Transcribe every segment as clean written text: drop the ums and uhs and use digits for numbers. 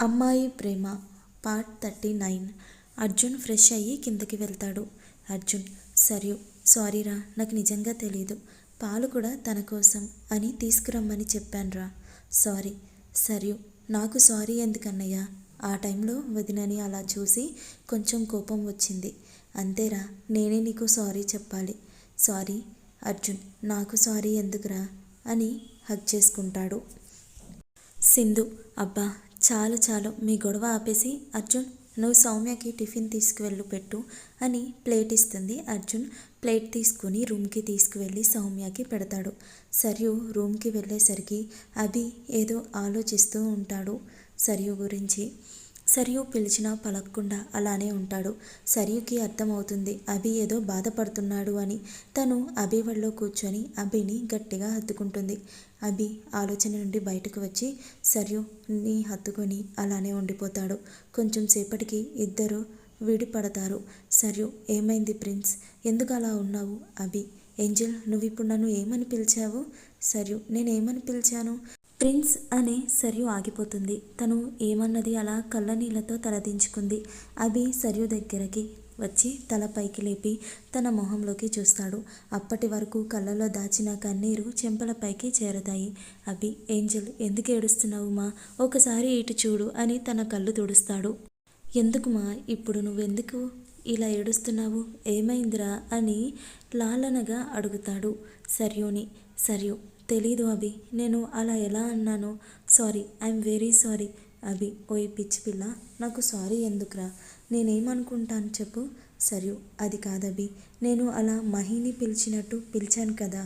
అమ్మాయి ప్రేమ part 39. Arjun fresh అయ్యి కిందకి వెళ్తాడు. అర్జున్, సర్యు, సారీరా, నాకు నిజంగా తెలీదు. పాలు కూడా తన కోసం అని తీసుకురమ్మని చెప్పానురా. సారీ. సర్యు, నాకు సారీ ఎందుకన్నయ్యా? ఆ టైంలో వదినని అలా చూసి కొంచెం కోపం వచ్చింది. అంతేరా, నేనే నీకు సారీ చెప్పాలి. సారీ. అర్జున్, నాకు సారీ ఎందుకురా అని హగ్ చేసుకుంటాడు. సింధు, అబ్బా చాలు చాలు మీ గొడవ ఆపేసి అర్జున్, నువ్వు సౌమ్యకి టిఫిన్ తీసుకువెళ్ళు పెట్టు అని ప్లేట్ ఇస్తుంది. అర్జున్ ప్లేట్ తీసుకుని రూమ్కి తీసుకువెళ్ళి సౌమ్యకి పెడతాడు. సర్యు రూమ్కి వెళ్ళేసరికి అభి ఏదో ఆలోచిస్తూ ఉంటాడు సర్యు గురించి. సర్యు పిలిచినా పలక్కుండా అలానే ఉంటాడు. సర్యుకి అర్థమవుతుంది అభి ఏదో బాధపడుతున్నాడు అని. తను అభి వల్లో కూర్చొని అభిని గట్టిగా హత్తుకుంటుంది. అభి ఆలోచన నుండి బయటకు వచ్చి సర్యుని హత్తుకొని అలానే ఉండిపోతాడు. కొంచెం సేపటికి ఇద్దరు విడిపడతారు. సర్యు, ఏమైంది ప్రిన్స్, ఎందుకు అలా ఉన్నావు? అభి, ఏంజెల్, నువ్విప్పుడు నన్ను ఏమని పిలిచావు? సర్యు, నేనేమని పిలిచాను? ప్రిన్స్ అనే సర్యు ఆగిపోతుంది. తను ఏమన్నది అలా కళ్ళనీళ్లతో తలదించుకుంది. అభి సర్యు దగ్గరకి వచ్చి తల పైకి లేపి తన మొహంలోకి చూస్తాడు. అప్పటి వరకు కళ్ళలో దాచిన కన్నీరు చెంపలపైకి చేరతాయి. అభి, ఏంజెల్, ఎందుకు ఏడుస్తున్నావు మా? ఒకసారి ఇటు చూడు అని తన కళ్ళు తుడుస్తాడు. ఎందుకుమా ఇప్పుడు నువ్వెందుకు ఇలా ఏడుస్తున్నావు? ఏమైందిరా అని లాలనగా అడుగుతాడు సర్యుని. సర్యు, తెలీదు అభి, నేను అలా ఎలా అన్నాను? Sorry, I'm very sorry. Abhi, ఓయ్ పిచ్చి పిల్ల, నాకు సారీ ఎందుకురా? నేనేమనుకుంటాను చెప్పు? సర్యు, అది కాదభి, నేను అలా మహిని పిలిచినట్టు పిలిచాను కదా.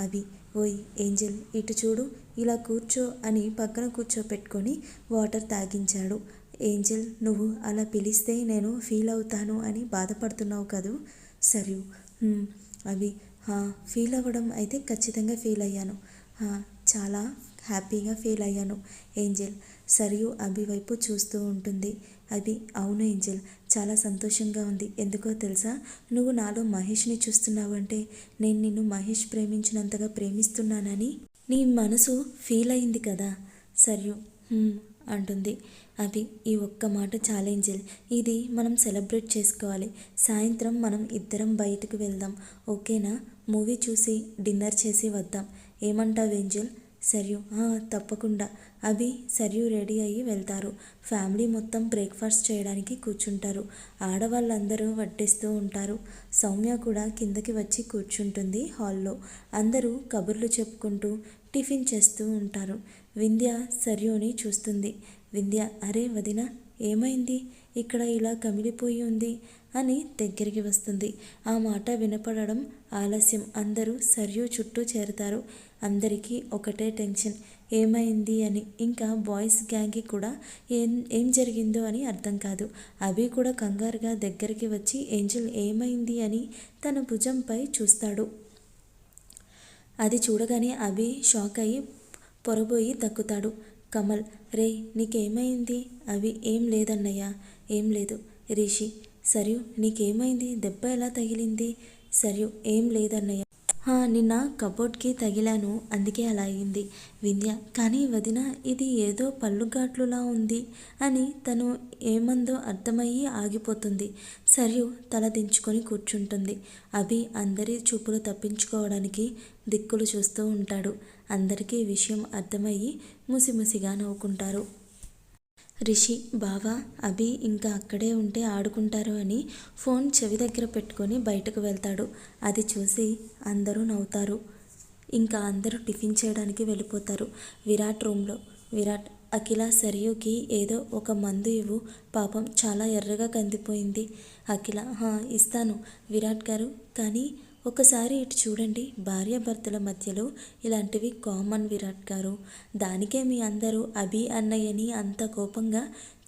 అభి, ఓయ్ ఏంజెల్, ఇటు చూడు, ఇలా కూర్చో అని పక్కన కూర్చోపెట్టుకొని వాటర్ తాగించాడు. ఏంజెల్, నువ్వు అలా పిలిస్తే నేను ఫీల్ అవుతాను అని బాధపడుతున్నావు కదూ? సర్యు, అభి, ఫీల్ అవ్వడం అయితే ఖచ్చితంగా ఫీల్ అయ్యాను. చాలా హ్యాపీగా ఫీల్ అయ్యాను ఏంజెల్. సర్యు అభి వైపు చూస్తూ ఉంటుంది. అభి, అవును ఏంజెల్, చాలా సంతోషంగా ఉంది. ఎందుకో తెలుసా? నువ్వు నాలో మహేష్ని చూస్తున్నావంటే నేను నిన్ను మహేష్ ప్రేమించినంతగా ప్రేమిస్తున్నానని నీ మనసు ఫీల్ అయింది కదా. సర్యు అంటుంది. అభి, ఈ ఒక్క మాట ఛాలెంజెల్, ఇది మనం సెలబ్రేట్ చేసుకోవాలి. సాయంత్రం మనం ఇద్దరం బయటకు వెళ్దాం, ఓకేనా? మూవీ చూసి డిన్నర్ చేసి వద్దాం. ఏమంటావు ఏంజెల్? సర్యు, తప్పకుండా. అభి సర్యు రెడీ అయ్యి వెళ్తారు. ఫ్యామిలీ మొత్తం బ్రేక్ఫాస్ట్ చేయడానికి కూర్చుంటారు. ఆడవాళ్ళందరూ వడ్డిస్తూ ఉంటారు. సౌమ్య కూడా కిందకి వచ్చి కూర్చుంటుంది హాల్లో. అందరూ కబుర్లు చెప్పుకుంటూ టిఫిన్ చేస్తూ ఉంటారు. వింధ్య సర్యుని చూస్తుంది. వింధ్య, అరే వదిన, ఏమైంది? ఇక్కడ ఇలా కమిలిపోయి ఉంది అని దగ్గరికి వస్తుంది. ఆ మాట వినపడడం ఆలస్యం. అందరూ సర్యు చుట్టూ చేరతారు. అందరికీ ఒకటే టెన్షన్, ఏమైంది అని. ఇంకా బాయ్స్ గ్యాంగ్కి కూడా ఏం జరిగిందో అని అర్థం కాదు. అభి కూడా కంగారుగా దగ్గరికి వచ్చి ఏంజెల్ ఏమైంది అని తన భుజంపై చూస్తాడు. అది చూడగానే అభి షాక్ అయి పొరబోయి దక్కుతాడు. కమల్, రే నీకేమైంది? అభి, ఏం లేదన్నయ్య, ఏం లేదు. రిషి, సర్యు, నీకేమైంది? దెబ్బ ఎలా తగిలింది? సర్యు, ఏం లేదన్నయ్య, నిన్న కబోర్డ్కి తగిలాను, అందుకే అలా అయింది. వింధ్య, కానీ వదిన, ఇది ఏదో పళ్ళుగాట్లులా ఉంది అని తను ఏమందో అర్థమయ్యి ఆగిపోతుంది. సర్యు తల దించుకొని కూర్చుంటుంది. అభి అందరి చూపులు తప్పించుకోవడానికి దిక్కులు చూస్తూ ఉంటాడు. అందరికీ విషయం అర్థమయ్యి ముసిముసిగా నవ్వుకుంటారు. రిషి, బావా, అభి ఇంకా అక్కడే ఉంటే ఆడుకుంటారు అని ఫోన్ చెవి దగ్గర పెట్టుకొని బయటకు వెళ్తాడు. అది చూసి అందరూ నవ్వుతారు. ఇంకా అందరూ టిఫిన్ చేయడానికి వెళ్ళిపోతారు. విరాట్ రూమ్లో. విరాట్, అఖిల, సర్యుకి ఏదో ఒక మందు ఇవ్వు, పాపం చాలా ఎర్రగా కందిపోయింది. అఖిల, ఇస్తాను విరాట్ గారు, కానీ ఒకసారి ఇటు చూడండి, భార్యాభర్తల మధ్యలో ఇలాంటివి కామన్ విరాట్ గారు. దానికే మీ అందరూ అభి అన్నయ్యని అంత కోపంగా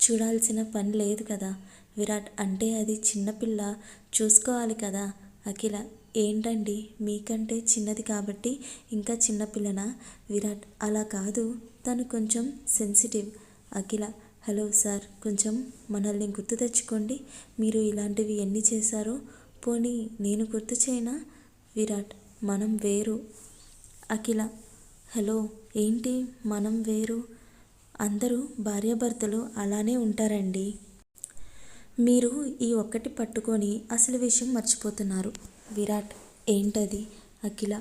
చూడాల్సిన పని లేదు కదా. విరాట్, అంటే అది చిన్నపిల్ల, చూసుకోవాలి కదా. అఖిల, ఏంటండి, మీకంటే చిన్నది కాబట్టి ఇంకా చిన్నపిల్లనా? విరాట్, అలా కాదు, తను కొంచెం సెన్సిటివ్. అఖిల, హలో సార్, కొంచెం మనల్ని గుర్తు తెచ్చుకోండి. మీరు ఇలాంటివి ఎన్ని చేశారో. పోనీ నేను గుర్తు చేయనా? విరాట్, మనం వేరు. అఖిల, హలో, ఏంటి మనం వేరు? అందరూ భార్యాభర్తలు అలానే ఉంటారండి. మీరు ఈ ఒక్కటి పట్టుకొని అసలు విషయం మర్చిపోతున్నారు. విరాట్ ఏంటది? అఖిల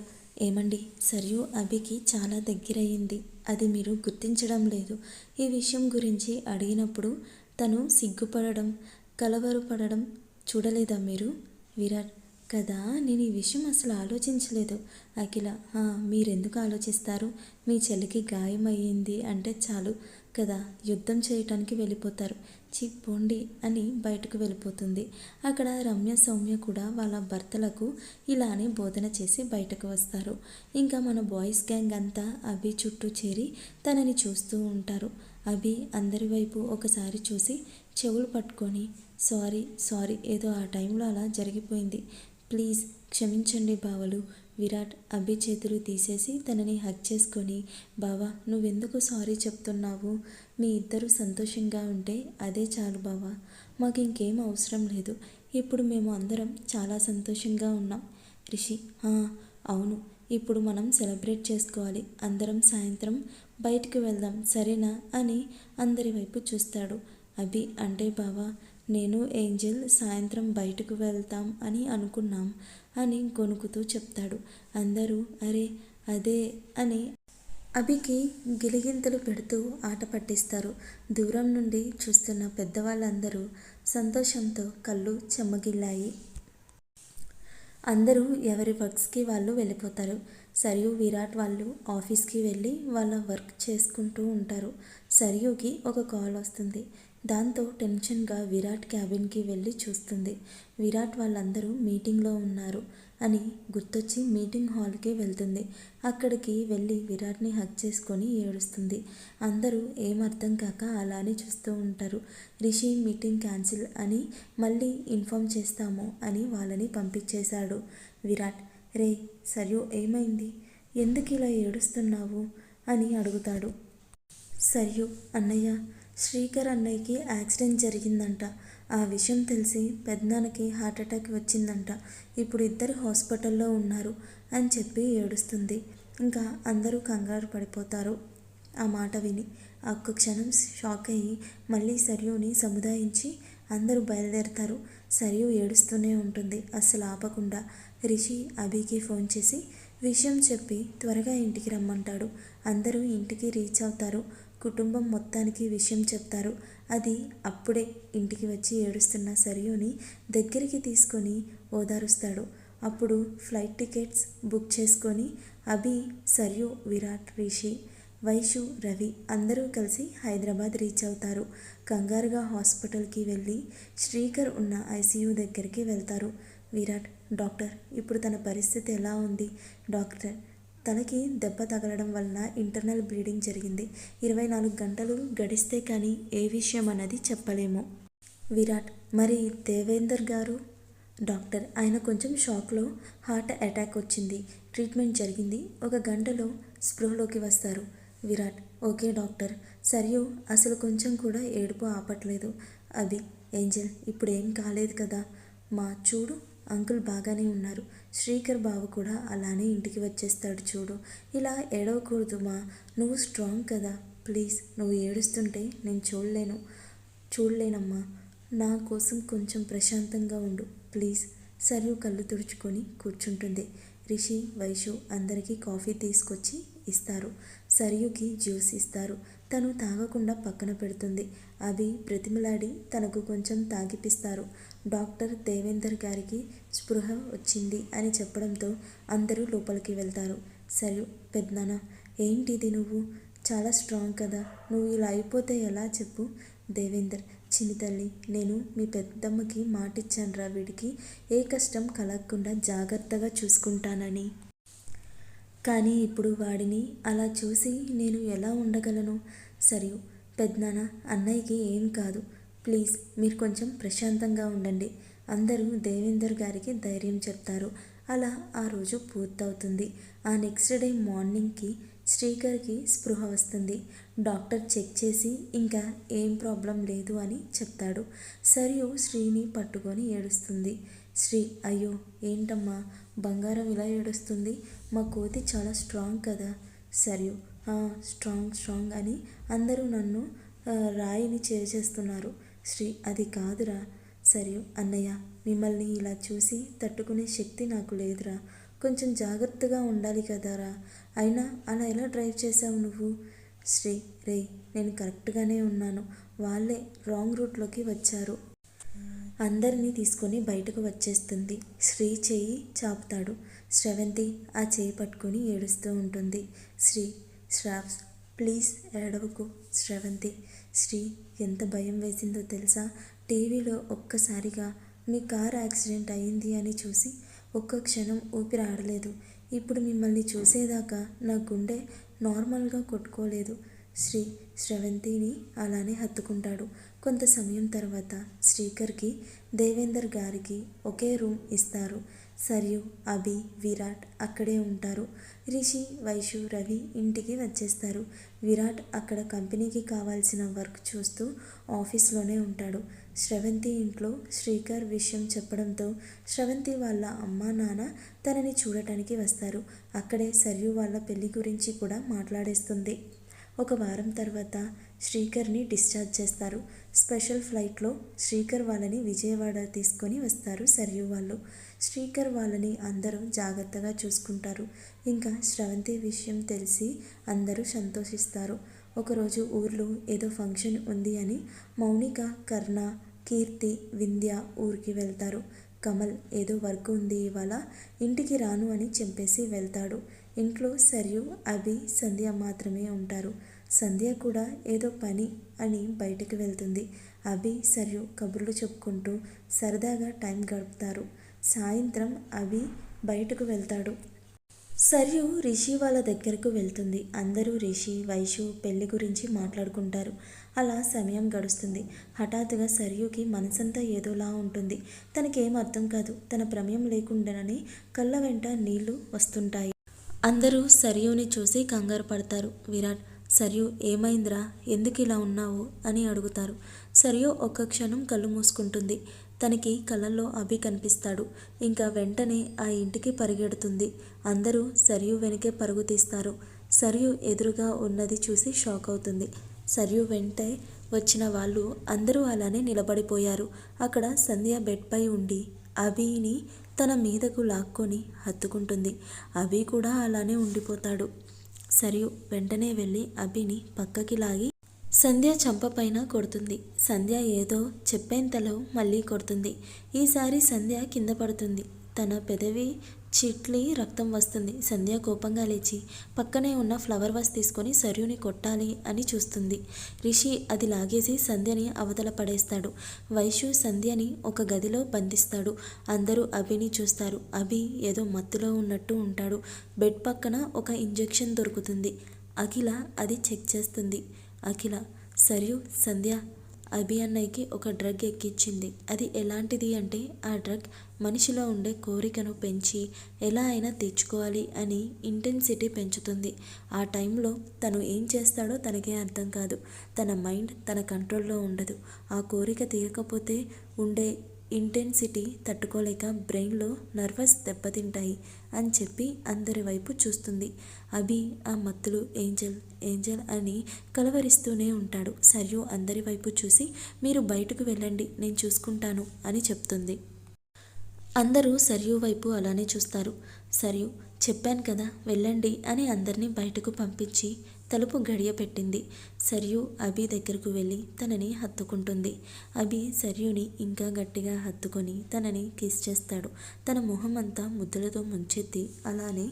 ఏమండి, సరియు అభికి చాలా దగ్గరయ్యింది. అది మీరు గుర్తించడం లేదు. ఈ విషయం గురించి అడిగినప్పుడు తను సిగ్గుపడడం, కలవరపడడం చూడలేదా మీరు? విరాట్ కదా, నేను ఈ విషయం అసలు ఆలోచించలేదు. అఖిల మీరెందుకు ఆలోచిస్తారు? మీ చెల్లికి గాయం అయ్యింది అంటే చాలు కదా యుద్ధం చేయటానికి వెళ్ళిపోతారు. పోండి అని బయటకు వెళ్ళిపోతుంది. అక్కడ రమ్య సౌమ్య కూడా వాళ్ళ భర్తలకు ఇలానే బోధన చేసి బయటకు వస్తారు. ఇంకా మన బాయ్స్ గ్యాంగ్ అంతా అభి చుట్టూ చేరి తనని చూస్తూ ఉంటారు. అభి అందరి వైపు ఒకసారి చూసి చెవులు పట్టుకొని సారీ సారీ ఏదో ఆ టైంలో అలా జరిగిపోయింది, ప్లీజ్ క్షమించండి బావలు. విరాట్ అభి చేతులు తీసేసి తనని హగ్ చేసుకొని, బావా నువ్వెందుకు సారీ చెప్తున్నావు? మీ ఇద్దరు సంతోషంగా ఉంటే అదే చాలు బావా, మాకు ఇంకేం అవసరం లేదు. ఇప్పుడు మేము అందరం చాలా సంతోషంగా ఉన్నాం. రిషి అవును, ఇప్పుడు మనం సెలబ్రేట్ చేసుకోవాలి. అందరం సాయంత్రం బయటకు వెళ్దాం సరేనా అని అందరి వైపు చూస్తాడు. అభి అంటే బావా నేను ఏంజెల్ సాయంత్రం బయటకు వెళ్తాం అని అనుకున్నాం అని గొణుకుతూ చెప్తాడు. అందరూ అరే అదే అని అభికి గిలిగింతలు పెడుతూ ఆట పట్టిస్తారు. దూరం నుండి చూస్తున్న పెద్దవాళ్ళందరూ సంతోషంతో కళ్ళు చెమ్మగిల్లాయి. అందరూ ఎవరి వర్క్స్కి వాళ్ళు వెళ్ళిపోతారు. సరియు విరాట్ వాళ్ళు ఆఫీస్కి వెళ్ళి వాళ్ళ వర్క్ చేసుకుంటూ ఉంటారు. సరియుకి ఒక కాల్ వస్తుంది. దాంతో టెన్షన్గా విరాట్ క్యాబిన్కి వెళ్ళి చూస్తుంది. విరాట్ వాళ్ళందరూ మీటింగ్లో ఉన్నారు అని గుర్తొచ్చి మీటింగ్ హాల్కి వెళ్తుంది. అక్కడికి వెళ్ళి విరాట్ని హగ్ చేసుకొని ఏడుస్తుంది. అందరూ ఏం అర్థం కాక అలానే చూస్తూ ఉంటారు. రిషి మీటింగ్ క్యాన్సిల్ అని మళ్ళీ ఇన్ఫామ్ చేస్తాము అని వాళ్ళని పంపించేశాడు. విరాట్ రే సరియు ఏమైంది, ఎందుకు ఇలా ఏడుస్తున్నావు అని అడుగుతాడు. సరియు అన్నయ్య శ్రీకర్ అన్నయ్యకి యాక్సిడెంట్ జరిగిందంట. ఆ విషయం తెలిసి పెద్దనాన్నకి హార్ట్అటాక్ వచ్చిందంట. ఇప్పుడు ఇద్దరు హాస్పిటల్లో ఉన్నారు అని చెప్పి ఏడుస్తుంది. ఇంకా అందరూ కంగారు పడిపోతారు ఆ మాట విని. ఒక్క క్షణం షాక్ అయ్యి మళ్ళీ సరియుని సముదాయించి అందరూ బయలుదేరతారు. సరియు ఏడుస్తూనే ఉంటుంది అస్సలు ఆపకుండా. రిషి అభికి ఫోన్ చేసి విషయం చెప్పి త్వరగా ఇంటికి రమ్మంటాడు. అందరూ ఇంటికి రీచ్ అవుతారు. కుటుంబం మొత్తానికి విషయం చెప్తారు. అది అప్పుడే ఇంటికి వచ్చి ఏడుస్తున్న సరియుని దగ్గరికి తీసుకొని ఓదారుస్తాడు. అప్పుడు ఫ్లైట్ టికెట్స్ బుక్ చేసుకొని అభి, సరియు, విరాట్, రిషి, వైషు, రవి అందరూ కలిసి హైదరాబాద్ రీచ్ అవుతారు. కంగారుగా హాస్పిటల్కి వెళ్ళి శ్రీకర్ ఉన్న ఐసీయూ దగ్గరికి వెళ్తారు. విరాట్ డాక్టర్ ఇప్పుడు తన పరిస్థితి ఎలా ఉంది? డాక్టర్ తలకి దెబ్బ తగలడం వలన ఇంటర్నల్ బ్లీడింగ్ జరిగింది. 24 గంటలు గడిస్తే కానీ ఏ విషయం అన్నది చెప్పలేము. విరాట్ మరి దేవేందర్ గారు? డాక్టర్ ఆయన కొంచెం షాక్లో హార్ట్ అటాక్ వచ్చింది, ట్రీట్మెంట్ జరిగింది, 1 గంటలో స్పృహలోకి వస్తారు. Virat okay doctor. సరియు అసలు కొంచెం కూడా ఏడుపు ఆపట్లేదు. అది ఏంజెల్ ఇప్పుడు ఏం కాలేదు కదా మా, చూడు అంకుల్ బాగానే ఉన్నారు. శ్రీకర్ బావ కూడా అలానే ఇంటికి వచ్చేస్తాడు చూడు. ఇలా ఏడవకూడదు మా, నువ్వు స్ట్రాంగ్ కదా, ప్లీజ్ నువ్వు ఏడుస్తుంటే నేను చూడలేనమ్మా. నా కోసం కొంచెం ప్రశాంతంగా ఉండు ప్లీజ్. సరియు కళ్ళు తుడుచుకొని కూర్చుంటుంది. రిషి, వైషు అందరికీ కాఫీ తీసుకొచ్చి ఇస్తారు. సరియుకి జ్యూస్ ఇస్తారు. తను తాగకుండా పక్కన పెడుతుంది. అభి బ్రతిమలాడి తనకు కొంచెం తాగిపిస్తారు. డాక్టర్ దేవేందర్ గారికి స్పృహ వచ్చింది అని చెప్పడంతో అందరూ లోపలికి వెళ్తారు. సరియు పెద్దనాన్న ఏంటిది, నువ్వు చాలా స్ట్రాంగ్ కదా, నువ్వు ఇలా అయిపోతే ఎలా చెప్పు? దేవేందర్ చిన్ని తల్లి నేను మీ పెద్దమ్మకి మాటిచ్చానురా, వీడికి ఏ కష్టం కలగకుండా జాగ్రత్తగా చూసుకుంటానని. కానీ ఇప్పుడు వాడిని అలా చూసి నేను ఎలా ఉండగలను? సరియు పెద్దనాన్న అన్నయ్యకి ఏం కాదు, ప్లీజ్ మీరు కొంచెం ప్రశాంతంగా ఉండండి. అందరూ దేవేందర్ గారికి ధైర్యం చెప్తారు. అలా ఆ రోజు పూర్తవుతుంది. ఆ నెక్స్ట్ డే మార్నింగ్కి శ్రీకర్కి స్పృహ వస్తుంది. డాక్టర్ చెక్ చేసి ఇంకా ఏం ప్రాబ్లం లేదు అని చెప్తాడు. సరియు శ్రీని పట్టుకొని ఏడుస్తుంది. శ్రీ అయ్యో ఏంటమ్మా బంగారం ఇలా ఏడుస్తుంది, మా కోతి చాలా స్ట్రాంగ్ కదా. సరియు స్ట్రాంగ్ స్ట్రాంగ్ అని అందరూ నన్ను రాయిని చేసేస్తున్నారు. శ్రీ అది కాదురా. సరియు అన్నయ్య, మిమ్మల్ని ఇలా చూసి తట్టుకునే శక్తి నాకు లేదురా. కొంచెం జాగ్రత్తగా ఉండాలి కదరా. అయినా అలా ఎలా డ్రైవ్ చేసావు నువ్వు? శ్రీ రే, నేను కరెక్ట్గానే ఉన్నాను. వాళ్ళే రాంగ్ రూట్లోకి వచ్చారు. అందరినీ తీసుకొని బయటకు వచ్చేస్తుంది. శ్రీ చెయ్యి చాపుతాడు. స్రవంతి ఆ చేయి పట్టుకొని ఏడుస్తూ ఉంటుంది. శ్రీ శ్రావ్స్ ప్లీజ్ ఏడవకు స్రవంతి. శ్రీ ఎంత భయం వేసిందో తెలుసా? టీవీలో ఒక్కసారిగా మీ కార్ యాక్సిడెంట్ అయింది అని చూసి ఒక్క క్షణం ఊపిరి ఆడలేదు. ఇప్పుడు మిమ్మల్ని చూసేదాకా నా గుండె నార్మల్గా కొట్టుకోలేదు. శ్రీ స్రవంతిని అలానే హత్తుకుంటాడు. కొంత సమయం తర్వాత శ్రీకర్కి దేవేందర్ గారికి ఒకే రూమ్ ఇస్తారు. సరియు, అభి, విరాట్ అక్కడే ఉంటారు. రిషి, వైషు, రవి ఇంటికి వచ్చేస్తారు. విరాట్ అక్కడ కంపెనీకి కావాల్సిన వర్క్ చూస్తూ ఆఫీస్లోనే ఉంటాడు. స్రవంతి ఇంట్లో శ్రీకర్ విషయం చెప్పడంతో స్రవంతి వాళ్ళ అమ్మా నాన్న తనని చూడటానికి వస్తారు. అక్కడే సరియు వాళ్ళ పెళ్లి గురించి కూడా మాట్లాడేస్తుంది. ఒక వారం తర్వాత శ్రీకర్ని డిశ్చార్జ్ చేస్తారు. స్పెషల్ ఫ్లైట్లో శ్రీకర్ వాళ్ళని విజయవాడ తీసుకొని వస్తారు సరియు వాళ్ళు. శ్రీకర్ వాళ్ళని అందరూ జాగ్రత్తగా చూసుకుంటారు. ఇంకా స్రవంతి విషయం తెలిసి అందరూ సంతోషిస్తారు. ఒకరోజు ఊర్లో ఏదో ఫంక్షన్ ఉంది అని మౌనిక, కర్ణ, కీర్తి, వింధ్య ఊరికి వెళ్తారు. కమల్ ఏదో వర్క్ ఉంది ఇవాళ, ఇంటికి రాను అని చెప్పేసి వెళ్తాడు. ఇంట్లో సరియు, అభి, సంధ్య మాత్రమే ఉంటారు. సంధ్య కూడా ఏదో పని అని బయటకు వెళ్తుంది. అభి, సరియు కబుర్లు చెప్పుకుంటూ సరదాగా టైం గడుపుతారు. సాయంత్రం అభి బయటకు వెళ్తాడు. సరియు రిషి వాళ్ళ దగ్గరకు వెళ్తుంది. అందరూ రిషి, వైషు పెళ్లి గురించి మాట్లాడుకుంటారు. అలా సమయం గడుస్తుంది. హఠాత్తుగా సరియుకి మనసంతా ఏదోలా ఉంటుంది. తనకేం అర్థం కాదు. తన ప్రమేయం లేకుండానే కళ్ళ వెంట నీళ్లు వస్తుంటాయి. అందరూ సరియుని చూసి కంగారు పడతారు. విరాట్, సరియు ఏమైందిరా, ఎందుకు ఇలా ఉన్నావు అని అడుగుతారు. సరియు ఒక్క క్షణం కళ్ళు మూసుకుంటుంది. తనకి కళ్ళల్లో అభి కనిపిస్తాడు. ఇంకా వెంటనే ఆ ఇంటికి పరిగెడుతుంది. అందరూ సరియు వెనకే పరుగు తీస్తారు. సరియు ఎదురుగా ఉన్నది చూసి షాక్ అవుతుంది. సరియు వెంటే వచ్చిన వాళ్ళు అందరూ అలానే నిలబడిపోయారు. అక్కడ సంధ్య బెడ్పై ఉండి అభిని తన మీదకు లాక్కొని హత్తుకుంటుంది. అభి కూడా అలానే ఉండిపోతాడు. సరియు వెంటనే వెళ్ళి అభిని పక్కకి లాగి సంధ్య చంపపైన కొడుతుంది. సంధ్య ఏదో చెప్పేంతలో మళ్ళీ కొడుతుంది. ఈసారి సంధ్య కింద పడుతుంది. తన పెదవి చిట్లి రక్తం వస్తుంది. సంధ్య కోపంగా లేచి పక్కనే ఉన్న ఫ్లవర్ వాస్ తీసుకొని సరియుని కొట్టాలి అని చూస్తుంది. రిషి అది లాగేసి సంధ్యని అవతల పడేస్తాడు. వైషు సంధ్యని ఒక గదిలో బంధిస్తాడు. అందరూ అభిని చూస్తారు. అభి ఏదో మత్తులో ఉన్నట్టు ఉంటాడు. బెడ్ పక్కన ఒక ఇంజెక్షన్ దొరుకుతుంది. అఖిల అది చెక్ చేస్తుంది. అఖిల, సరియు, సంధ్య అభి అన్నయ్యకి ఒక డ్రగ్ ఎక్కించింది. అది ఎలాంటిది అంటే ఆ డ్రగ్ మనిషిలో ఉండే కోరికను పెంచి ఎలా అయినా తెచ్చుకోవాలి అని ఇంటెన్సిటీ పెంచుతుంది. ఆ టైంలో తను ఏం చేస్తాడో తనకే అర్థం కాదు. తన మైండ్ తన కంట్రోల్లో ఉండదు. ఆ కోరిక తీరకపోతే ఉండే ఇంటెన్సిటీ తట్టుకోలేక బ్రెయిన్లో నర్వస్ దెబ్బతింటాయి అని చెప్పి అందరి వైపు చూస్తుంది. అభి ఆ మత్తులు ఏంజల్ ఏంజల్ అని కలవరిస్తూనే ఉంటాడు. సరియు అందరి వైపు చూసి మీరు బయటకు వెళ్ళండి, నేను చూసుకుంటాను అని చెప్తుంది. అందరూ సరియు వైపు అలానే చూస్తారు. సరియు చెప్పాను కదా వెళ్ళండి అని అందరినీ బయటకు పంపించి తలుపు గడియ పెట్టింది. సరియు అభి దగ్గరకు వెళ్ళి తనని హత్తుకుంటుంది. అభి సరియుని ఇంకా గట్టిగా హత్తుకొని తనని కిస్ చేస్తాడు. తన మొహం అంతా ముద్దులతో ముంచెత్తి అలానే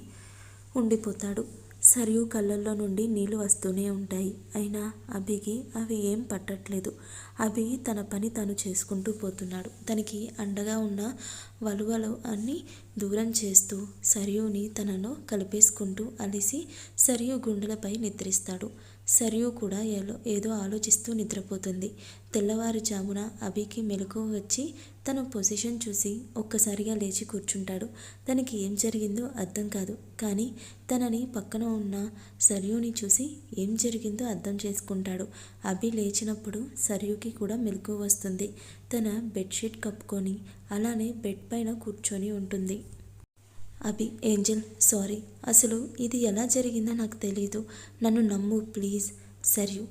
ఉండిపోతాడు. సరియు కళ్ళల్లో నుండి నీళ్లు వస్తూనే ఉంటాయి. అయినా అభికి అవి ఏం పట్టట్లేదు. అభి తన పని తను చేసుకుంటూ పోతున్నాడు. తనకి అండగా ఉన్న వలువలు అన్నీ దూరం చేస్తూ సరియుని తనలో కలిపేసుకుంటూ అలిసి సరియు గుండెలపై నిద్రిస్తాడు. సరియు కూడా ఏదో ఆలోచిస్తూ నిద్రపోతుంది. తెల్లవారుజామున అభికి మెలకువ వచ్చి తన పొజిషన్ చూసి ఒక్కసారిగా లేచి కూర్చుంటాడు. తనకి ఏం జరిగిందో అర్థం కాదు. కానీ తనని పక్కన ఉన్న సరియుని చూసి ఏం జరిగిందో అర్థం చేసుకుంటాడు. అభి లేచినప్పుడు సరియుకి కూడా మెలకువ వస్తుంది. తన బెడ్షీట్ కప్పుకొని అలానే బెడ్ పైన కూర్చొని ఉంటుంది. అభి ఏంజెల్ సారీ, అసలు ఇది ఎలా జరిగిందో నాకు తెలీదు, నన్ను నమ్ము ప్లీజ్. సరియు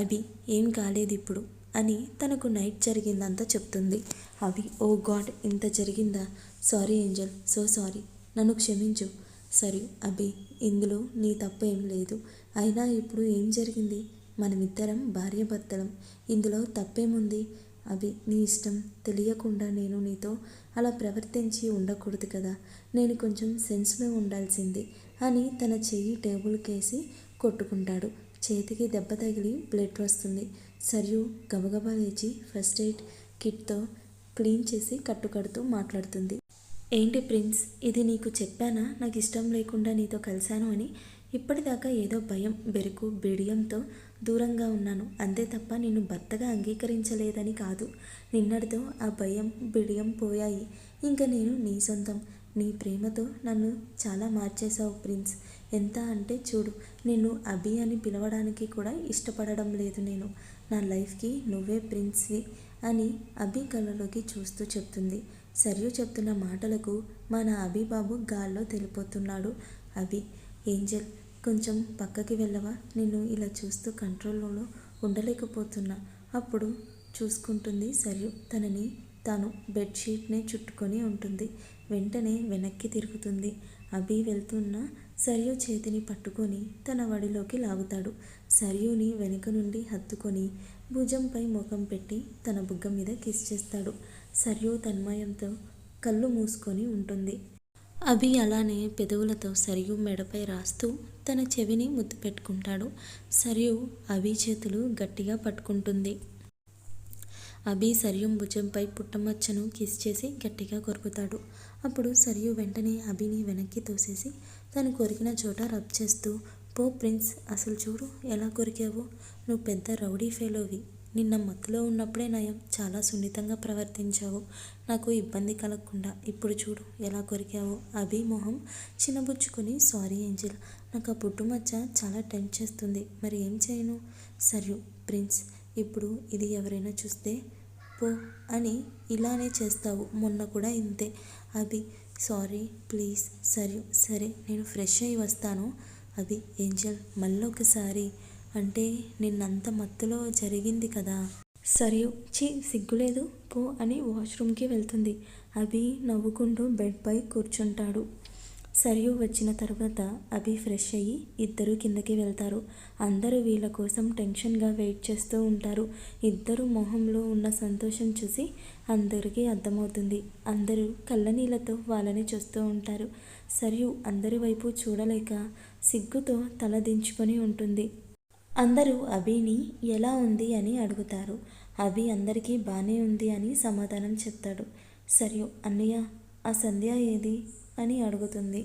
అభి ఏం కాలేదు ఇప్పుడు అని తనకు నైట్ జరిగిందంతా చెప్తుంది. అభి ఓ గాడ్ ఇంత జరిగిందా, సారీ ఏంజెల్, సో సారీ, నన్ను క్షమించు. సరియు అభి ఇందులో నీ తప్పు ఏం లేదు, అయినా ఇప్పుడు ఏం జరిగింది, మనమిద్దరం భార్యాభర్తలం, ఇందులో తప్పేముంది. అభి నీ ఇష్టం, తెలియకుండా నేను నీతో అలా ప్రవర్తించి ఉండకూడదు కదా, నేను కొంచెం సెన్స్లో ఉండాల్సింది అని తన చెయ్యి టేబుల్కేసి కొట్టుకుంటాడు. చేతికి దెబ్బ తగిలి బ్లడ్ వస్తుంది. సరియు గబగబా లేచి ఫస్ట్ ఎయిడ్ కిట్తో క్లీన్ చేసి కట్టుకడుతూ మాట్లాడుతుంది. ఏంటి ప్రిన్స్, ఇది నీకు చెప్పానా నాకు ఇష్టం లేకుండా నీతో కలిశాను అని. ఇప్పటిదాకా ఏదో భయం, బెరుకు, బిడియంతో దూరంగా ఉన్నాను అంతే తప్ప నిన్ను భర్తగా అంగీకరించలేదని కాదు. నిన్నటితో ఆ భయం, బిడియం పోయాయి. ఇంకా నేను నీ సొంతం. నీ ప్రేమతో నన్ను చాలా మార్చేశావు ప్రిన్స్. ఎంత అంటే చూడు, నిన్ను అభి అని పిలవడానికి కూడా ఇష్టపడడం లేదు నేను. నా లైఫ్కి నువ్వే ప్రిన్స్వి అని అభి కళ్ళలోకి చూస్తూ చెప్తుంది. సరియు చెప్తున్న మాటలకు మన అభిబాబు గాల్లో తెలిపోతున్నాడు. అభి ఏంజెల్ కొంచెం పక్కకి వెళ్ళవా, నిన్ను ఇలా చూస్తూ కంట్రోల్లో ఉండలేకపోతున్నా. అప్పుడు చూసుకుంటుంది సరియు తనని తాను బెడ్షీట్నే చుట్టుకొని ఉంటుంది. వెంటనే వెనక్కి తిరుగుతుంది. అభి వెళ్తున్న సరియు చేతిని పట్టుకొని తన వడిలోకి లాగుతాడు. సరియుని వెనుక నుండి హత్తుకొని భుజంపై ముఖం పెట్టి తన బుగ్గ మీద కిస్ చేస్తాడు. సరియు తన్మయంతో కళ్ళు మూసుకొని ఉంటుంది. అభి అలానే పెదవులతో సరియు మెడపై రాస్తూ తన చెవిని ముద్దు పెట్టుకుంటాడు. సరియు అభి చేతులు గట్టిగా పట్టుకుంటుంది. అభి సరియు భుజంపై పుట్టమచ్చను కిస్ చేసి గట్టిగా కొరుకుతాడు. అప్పుడు సరియు వెంటనే అభిని వెనక్కి తోసేసి తను కొరికిన చోట రబ్ చేస్తూ, పో ప్రిన్స్, అసలు చూడు ఎలా కొరికావో, నువ్వు పెద్ద రౌడీ ఫెలోవి, నిన్న మత్తులో ఉన్నప్పుడే నయం, చాలా సున్నితంగా ప్రవర్తించావు, నాకు ఇబ్బంది కలగకుండా, ఇప్పుడు చూడు ఎలా కొరికావో. అభి మొహం చిన్నబుచ్చుకొని, సారీ ఏంజెల్, నాకు ఆ పుట్టుమచ్చ చాలా టెంప్ట్ చేస్తుంది, మరి ఏం చేయను. సరియు ప్రిన్స్, ఇప్పుడు ఇది ఎవరైనా చూస్తే పో అని ఇలానే చేస్తావు, మొన్న కూడా ఇంతే. అభి సారీ ప్లీజ్. సరియు సరే నేను ఫ్రెష్ అయ్యి వస్తాను. అభి ఏంజెల్ మళ్ళొకసారి అంటే నిన్నంత మత్తులో జరిగింది కదా. సరియు చీ సిగ్గులేదు పో అని వాష్రూమ్కి వెళ్తుంది. అభి నవ్వుకుంటూ బెడ్పై కూర్చుంటాడు. సరియు వచ్చిన తర్వాత అభి ఫ్రెష్ అయ్యి ఇద్దరు కిందకి వెళ్తారు. అందరూ వీళ్ళ కోసం టెన్షన్గా వెయిట్ చేస్తూ ఉంటారు. ఇద్దరు మొహంలో ఉన్న సంతోషం చూసి అందరికీ అర్థమవుతుంది. అందరూ కళ్ళనీళ్ళతో వాళ్ళని చూస్తూ ఉంటారు. సరియు అందరి వైపు చూడలేక సిగ్గుతో తల దించుకొని ఉంటుంది. అందరూ అభిని ఎలా ఉంది అని అడుగుతారు. అభి అందరికీ బానే ఉంది అని సమాధానం చెప్తాడు. సరియు అన్నయ్య ఆ సంధ్య ఏది అని అడుగుతుంది.